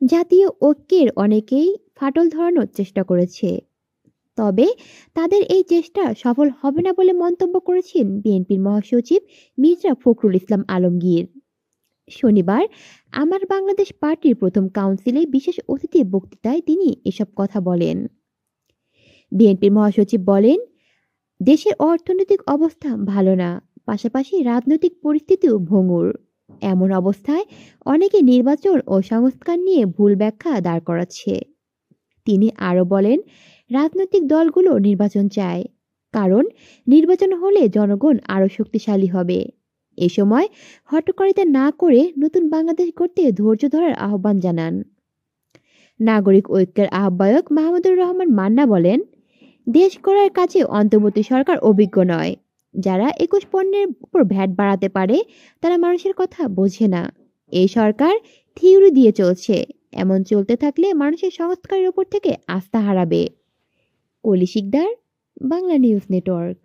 জাতীয় ঐক্যের অনেকেই ফাটল ধরানোর চেষ্টা করেছে, তবে তাদের এই চেষ্টা সফল হবে না বলে মন্তব্য করেছেন বিএনপির মহাসচিব মির্জা ফখরুল ইসলাম আলমগীর। শনিবার আমার বাংলাদেশ পার্টির প্রথম কাউন্সিলে বিশেষ অতিথি বক্তৃতায় তিনি এসব কথা বলেন। বিএনপির মহাসচিব বলেন, দেশের অর্থনৈতিক অবস্থা ভালো না, পাশাপাশি রাজনৈতিক পরিস্থিতিও ভঙ্গুর। এমন অবস্থায় অনেকে নির্বাচন ও সংস্কার নিয়ে ভুল ব্যাখ্যা দাঁড় করাচ্ছে। তিনি আরও বলেন, রাজনৈতিক দলগুলো নির্বাচন চায়, কারণ নির্বাচন হলে জনগণ আরও শক্তিশালী হবে। এ সময় হটকারিতা না করে নতুন বাংলাদেশ গড়তে ধৈর্য ধরার আহ্বান জানান। নাগরিক ঐক্যের আহ্বায়ক মাহমুদুর রহমান মান্না বলেন, দেশ গড়ার কাছে অন্তর্বর্তী সরকার অভিজ্ঞ নয়। যারা ২১ পণ্যের উপর ভ্যাট বাড়াতে পারে তারা মানুষের কথা বোঝে না। এই সরকার থিওরি দিয়ে চলছে, এমন চলতে থাকলে মানুষের সংস্কারের উপর থেকে আস্থা হারাবে। কলি শিকদার, বাংলা নিউজ নেটওয়ার্ক।